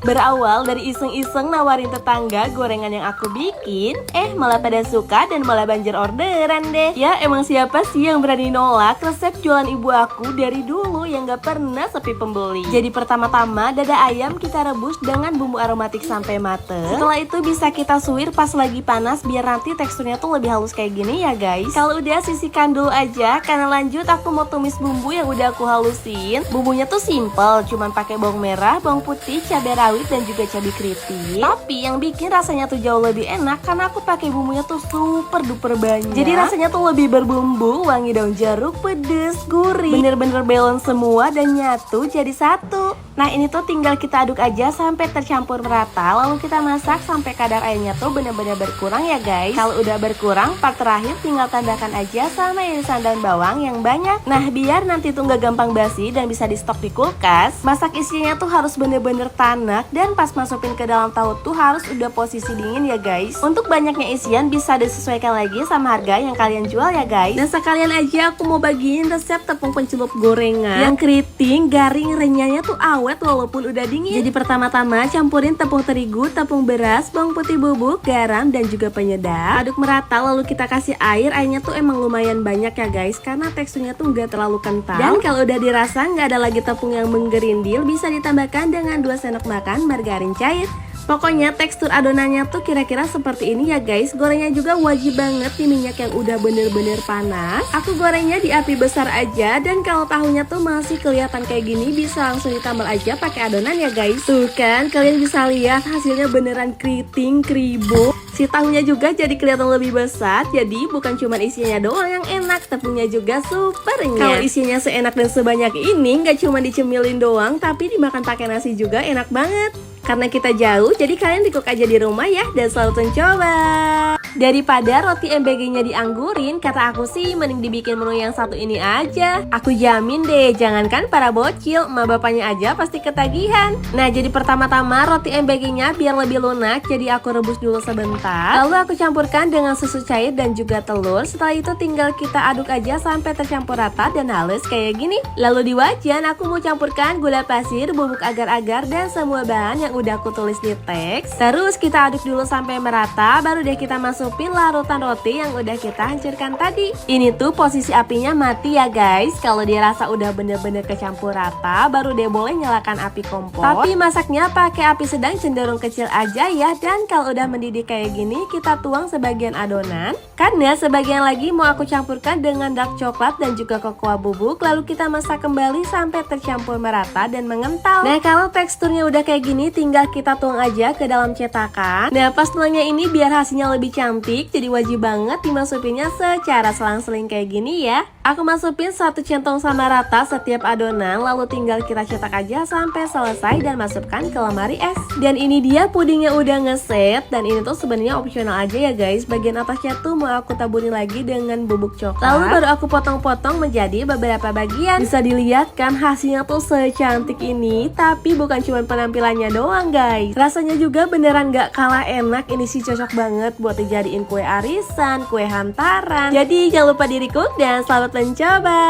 Berawal dari iseng-iseng nawarin tetangga gorengan yang aku bikin, malah pada suka dan malah banjir orderan deh. Ya emang siapa sih yang berani nolak resep jualan ibu aku dari dulu yang gak pernah sepi pembeli. Jadi pertama-tama dada ayam kita rebus dengan bumbu aromatik sampai mateng. Setelah itu bisa kita suwir pas lagi panas biar nanti teksturnya tuh lebih halus kayak gini ya guys. Kalau udah sisihkan dulu aja, karena lanjut aku mau tumis bumbu yang udah aku halusin. Bumbunya tuh simple, cuman pakai bawang merah, bawang putih, cabai rawit dan juga cabai keriting. Tapi yang bikin rasanya tuh jauh lebih enak karena aku pakai bumbunya tuh super duper banyak. Jadi rasanya tuh lebih berbumbu, wangi daun jeruk, pedes, gurih. Bener-bener balance semua dan nyatu jadi satu. Nah ini tuh tinggal kita aduk aja sampai tercampur merata. Lalu kita masak sampai kadar airnya tuh bener-bener berkurang ya guys. Kalau udah berkurang, part terakhir tinggal tambahkan aja sama irisan daun bawang yang banyak. Nah biar nanti tuh gak gampang basi dan bisa di stok di kulkas, masak isinya tuh harus bener-bener tanak. Dan pas masukin ke dalam tahu tuh harus udah posisi dingin ya guys. Untuk banyaknya isian bisa disesuaikan lagi sama harga yang kalian jual ya guys. Dan sekalian aja aku mau bagiin resep tepung pencelup gorengan yang keriting, garing, renyahnya tuh awet walaupun udah dingin. Jadi pertama-tama campurin tepung terigu, tepung beras, bawang putih bubuk, garam dan juga penyedap. Aduk merata lalu kita kasih air. Airnya tuh emang lumayan banyak ya guys karena teksturnya tuh nggak terlalu kental. Dan kalau udah dirasa nggak ada lagi tepung yang menggerindil, bisa ditambahkan dengan 2 sendok makan margarin cair. Pokoknya tekstur adonannya tuh kira-kira seperti ini ya guys. Gorengnya juga wajib banget di minyak yang udah bener-bener panas. Aku gorengnya di api besar aja. Dan kalau tahunya tuh masih kelihatan kayak gini, bisa langsung ditambal aja pakai adonan ya guys. Tuh kan kalian bisa lihat hasilnya beneran keriting, kribo. Si tahunya juga jadi kelihatan lebih besar. Jadi bukan cuma isinya doang yang enak, tepungnya juga super renyah. Kalau isinya seenak dan sebanyak ini, nggak cuma dicemilin doang, tapi dimakan pakai nasi juga enak banget. Karena kita jauh, jadi kalian cook aja di rumah ya, dan selalu mencoba. Daripada roti MBG-nya dianggurin, kata aku sih mending dibikin menu yang satu ini aja. Aku jamin deh, jangankan para bocil, emak bapaknya aja pasti ketagihan. Nah, jadi pertama-tama roti MBG-nya biar lebih lunak, jadi aku rebus dulu sebentar. Lalu aku campurkan dengan susu cair dan juga telur. Setelah itu tinggal kita aduk aja sampai tercampur rata dan halus kayak gini. Lalu di wajan aku mau campurkan gula pasir, bubuk agar-agar, dan semua bahan yang udah aku tulis di teks. Terus kita aduk dulu sampai merata, baru deh kita masukin larutan roti yang udah kita hancurkan tadi. Ini tuh posisi apinya mati ya guys. Kalau dirasa udah bener-bener kecampur rata, baru deh boleh nyalakan api kompor. Tapi masaknya pakai api sedang cenderung kecil aja ya. Dan kalau udah mendidih kayak gini, kita tuang sebagian adonan. Karena sebagian lagi mau aku campurkan dengan dark coklat dan juga cocoa bubuk. Lalu kita masak kembali sampai tercampur merata dan mengental. Nah kalau teksturnya udah kayak gini, tinggal kita tuang aja ke dalam cetakan. Nah pas tuangnya ini biar hasilnya lebih cantik, jadi wajib banget dimasukinnya secara selang-seling kayak gini ya. Aku masukin 1 centong sama rata setiap adonan, lalu tinggal kita cetak aja sampai selesai dan masukkan ke lemari es. Dan ini dia pudingnya udah ngeset, dan ini tuh sebenarnya opsional aja ya guys. Bagian atasnya tuh mau aku taburin lagi dengan bubuk coklat. Lalu baru aku potong-potong menjadi beberapa bagian. Bisa dilihat kan hasilnya tuh secantik ini, tapi bukan cuma penampilannya doang guys. Rasanya juga beneran gak kalah enak. Ini sih cocok banget buat dijadiin kue arisan, kue hantaran. Jadi jangan lupa di-recook dan selamat mencoba.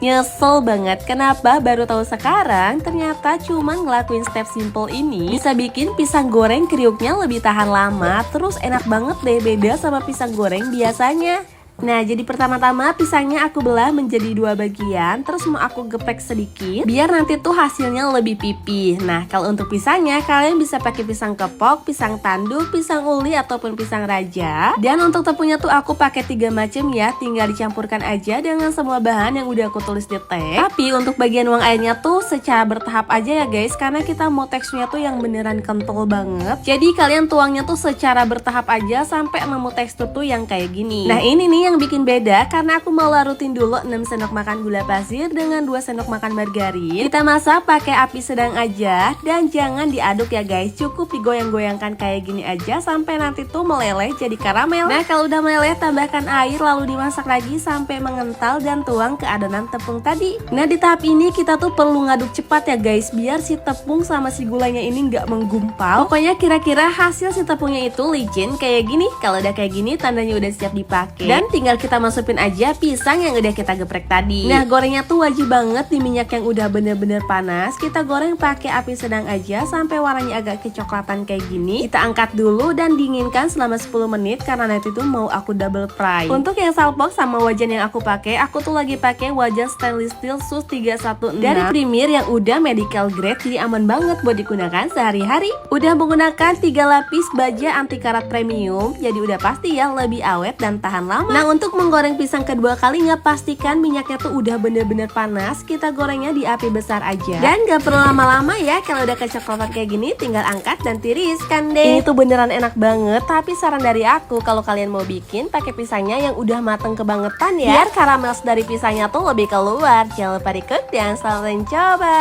Nyesel banget kenapa baru tahu sekarang ternyata cuman ngelakuin step simple ini bisa bikin pisang goreng kriuknya lebih tahan lama. Terus enak banget deh, beda sama pisang goreng biasanya. Nah jadi pertama-tama pisangnya aku belah menjadi 2 bagian. Terus mau aku gepek sedikit biar nanti tuh hasilnya lebih pipih. Nah kalau untuk pisangnya kalian bisa pakai pisang kepok, pisang tanduk, pisang uli ataupun pisang raja. Dan untuk tepungnya tuh aku pakai 3 macam ya. Tinggal dicampurkan aja dengan semua bahan yang udah aku tulis di teks. Tapi untuk bagian uang airnya tuh secara bertahap aja ya guys, karena kita mau teksturnya tuh yang beneran kental banget. Jadi kalian tuangnya tuh secara bertahap aja sampai nemu tekstur tuh yang kayak gini. Nah ini nih yang bikin beda karena aku mau larutin dulu 6 sendok makan gula pasir dengan 2 sendok makan margarin. Kita masak pakai api sedang aja dan jangan diaduk ya guys. Cukup digoyang-goyangkan kayak gini aja sampai nanti tuh meleleh jadi karamel. Nah kalau udah meleleh tambahkan air lalu dimasak lagi sampai mengental dan tuang ke adonan tepung tadi. Nah di tahap ini kita tuh perlu ngaduk cepat ya guys biar si tepung sama si gulanya ini nggak menggumpal. Pokoknya kira-kira hasil si tepungnya itu licin kayak gini. Kalau udah kayak gini tandanya udah siap dipakai. Dan tinggal kita masukin aja pisang yang udah kita geprek tadi. Nah, gorengnya tuh wajib banget di minyak yang udah bener-bener panas. Kita goreng pakai api sedang aja sampai warnanya agak kecoklatan kayak gini. Kita angkat dulu dan dinginkan selama 10 menit karena nanti tuh mau aku double fry. Untuk yang saltbox sama wajan yang aku pakai, aku tuh lagi pakai wajan stainless steel SUS 316 dari Premier yang udah medical grade, jadi aman banget buat digunakan sehari-hari. Udah menggunakan 3 lapis baja anti karat premium, jadi udah pasti ya lebih awet dan tahan lama. Nah, untuk menggoreng pisang kedua kalinya, pastikan minyaknya tuh udah bener-bener panas. Kita gorengnya di api besar aja dan gak perlu lama-lama ya. Kalau udah kecoklatan kayak gini, tinggal angkat dan tiriskan deh. Ini tuh beneran enak banget, tapi saran dari aku kalau kalian mau bikin pakai pisangnya yang udah mateng kebangetan ya, biar karamel dari pisangnya tuh lebih keluar. Jangan lupa di-cook dan selamat mencoba.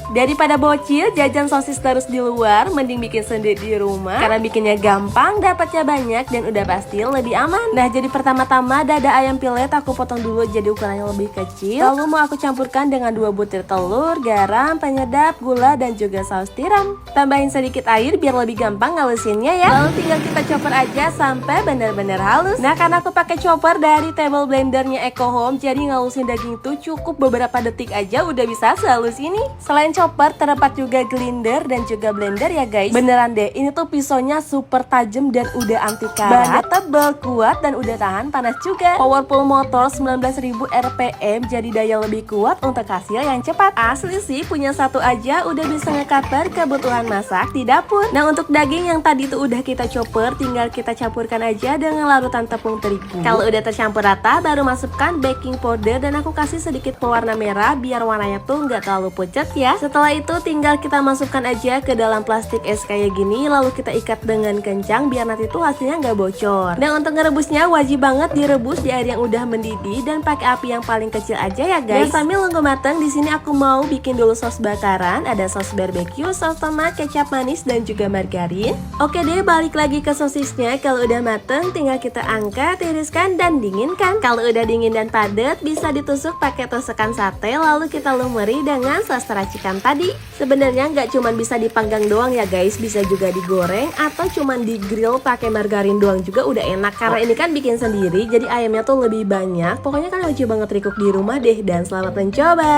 Daripada bocil jajan sosis terus di luar, mending bikin sendiri di rumah karena bikinnya gampang, dapatnya banyak, dan udah pasti lebih aman. Nah, jadi pertama-tama dada ayam pilet aku potong dulu jadi ukurannya lebih kecil. Lalu mau aku campurkan dengan 2 butir telur, garam, penyedap, gula, dan juga saus tiram. Tambahin sedikit air biar lebih gampang ngalusinnya ya. Lalu tinggal kita chopper aja sampai benar-benar halus. Nah, karena aku pakai chopper dari table blendernya Eco Home, jadi ngalusin daging tuh cukup beberapa detik aja udah bisa sehalus ini. Selain chopper, terdapat juga grinder dan juga blender ya guys. Beneran deh, ini tuh pisaunya super tajam dan udah anti karat. Bahannya tebal, kuat, dan udah tahan panas juga. Powerful motor 19.000 rpm, jadi daya lebih kuat untuk hasil yang cepat. Asli sih, punya satu aja udah bisa nge-cover kebutuhan masak di dapur. Nah, untuk daging yang tadi tuh udah kita chopper, tinggal kita campurkan aja dengan larutan tepung terigu. Kalau udah tercampur rata, baru masukkan baking powder dan aku kasih sedikit pewarna merah biar warnanya tuh nggak terlalu pucat ya. Setelah itu tinggal kita masukkan aja ke dalam plastik es kayak gini, lalu kita ikat dengan kencang biar nanti tuh hasilnya nggak bocor. Dan untuk ngerebusnya wajib banget direbus di air yang udah mendidih dan pakai api yang paling kecil aja ya guys. Dan sambil nunggu matang, di sini aku mau bikin dulu sos bakaran. Ada sos barbecue, sos tomat, kecap manis, dan juga margarin. Oke deh, balik lagi ke sosisnya. Kalau udah mateng, tinggal kita angkat, tiriskan, dan dinginkan. Kalau udah dingin dan padat, bisa ditusuk pakai tusukan sate, lalu kita lumuri dengan sos racikan tadi. Sebenarnya nggak cuma bisa dipanggang doang ya guys, bisa juga digoreng atau cuma di grill pakai margarin doang juga udah enak. Karena ini kan bikin sendiri, jadi ayamnya tuh lebih banyak. Pokoknya kan wajib banget recook di rumah deh, dan selamat mencoba.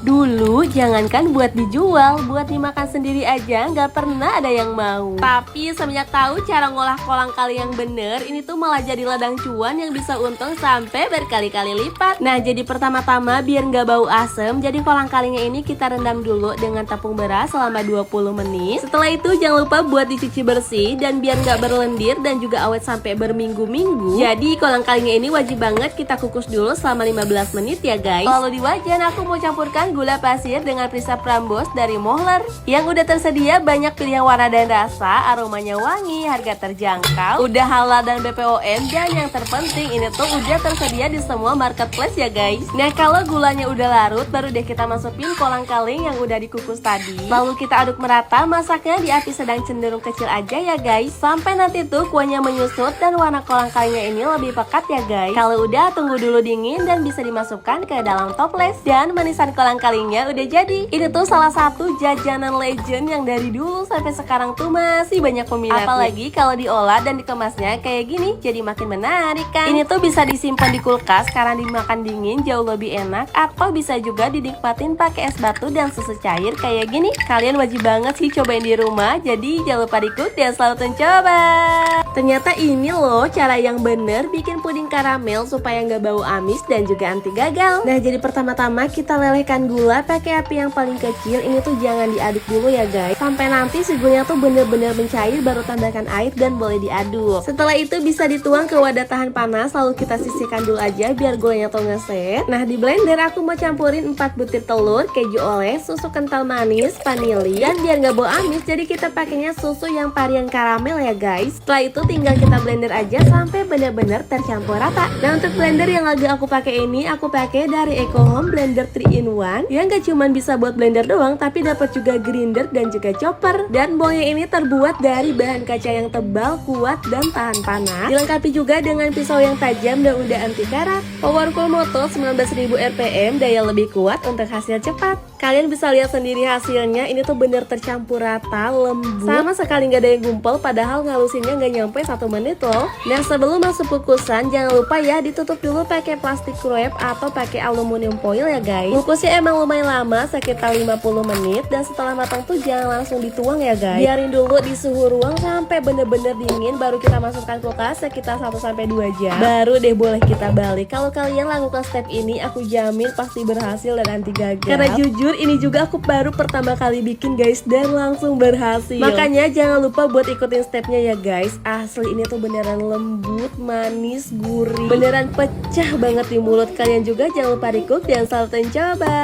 Dulu jangankan buat dijual, buat dimakan sendiri aja nggak pernah ada yang mau. Tapi semenjak tahu cara ngolah kolang kaling yang bener, ini tuh malah jadi ladang cuan yang bisa untung sampai berkali-kali lipat. Nah, jadi pertama-tama biar nggak bau asem, jadi kolang kalingnya ini kita rendam dulu dengan tepung beras selama 20 menit. Setelah itu jangan lupa buat dicuci bersih dan biar nggak berlendir dan juga awet sampai berminggu-minggu. Jadi kolang kalingnya ini wajib banget kita kukus dulu selama 15 menit ya guys. Lalu di wajan aku mau campurkan gula pasir dengan perisa Prambors dari Mohler yang udah tersedia banyak pilihan warna dan rasa, aromanya wangi, harga terjangkau, udah halal dan BPOM, dan yang terpenting ini tuh udah tersedia di semua marketplace ya guys. Nah, kalau gulanya udah larut, baru deh kita masukin kolang kaling yang udah dikukus tadi. Lalu kita aduk merata, masaknya di api sedang cenderung kecil aja ya guys, sampai nanti tuh kuahnya menyusut dan warna kolang kalingnya ini lebih pekat ya guys. Kalau udah, tunggu dulu dingin dan bisa dimasukkan ke dalam toples. Dan manisan kolang kalingnya udah jadi. Ini tuh salah satu jajanan legend yang dari dulu sampai sekarang tuh masih banyak peminatnya. Apalagi kalau diolah dan dikemasnya kayak gini, jadi makin menarik kan. Ini tuh bisa disimpan di kulkas karena dimakan dingin jauh lebih enak, atau bisa juga dinikmatin pakai es batu dan susu cair kayak gini. Kalian wajib banget sih cobain di rumah, jadi jangan lupa di-cook dan selalu mencoba. Ternyata ini loh cara yang bener bikin puding karamel supaya nggak bau amis dan juga anti gagal. Nah, jadi pertama-tama kita lelehkan gula pakai api yang paling kecil. Ini tuh jangan diaduk dulu ya guys, sampai nanti si gulanya tuh bener-bener mencair, baru tambahkan air dan boleh diaduk. Setelah itu bisa dituang ke wadah tahan panas, lalu kita sisihkan dulu aja biar gulanya tuh ngeset. Nah, di blender aku mau campurin 4 butir telur, keju oles, susu kental manis, vanili, dan biar nggak bau amis, jadi kita pakainya susu yang varian karamel ya guys. Setelah itu tinggal kita blender aja sampai benar-benar tercampur rata. Nah, untuk blender yang lagi aku pakai ini, aku pakai dari Eco Home Blender 3-in-1 yang gak cuman bisa buat blender doang, tapi dapat juga grinder dan juga chopper. Dan bowlnya ini terbuat dari bahan kaca yang tebal, kuat, dan tahan panas. Dilengkapi juga dengan pisau yang tajam dan udah anti karat. Powerful motor 19.000 rpm, daya lebih kuat untuk hasil cepat. Kalian bisa lihat sendiri hasilnya, ini tuh bener tercampur rata, lembut, sama sekali nggak ada yang gumpal, padahal ngalusinnya nggak nyampe sampai 1 menit loh. Nah, sebelum masuk kukusan jangan lupa ya ditutup dulu pakai plastik wrap atau pakai aluminium foil ya guys. Kukusnya emang lumayan lama, sekitar 50 menit, dan setelah matang tuh jangan langsung dituang ya guys. Biarin dulu di suhu ruang sampai bener-bener dingin, baru kita masukkan kulkas sekitar 1-2 jam. Baru deh boleh kita balik. Kalau kalian lakukan step ini, aku jamin pasti berhasil dan anti gagal. Karena jujur ini juga aku baru pertama kali bikin guys, dan langsung berhasil. Makanya jangan lupa buat ikutin stepnya ya guys. Asli ini tuh beneran lembut, manis, gurih, beneran pecah banget di mulut. Kalian juga jangan lupa recook dan selalu coba.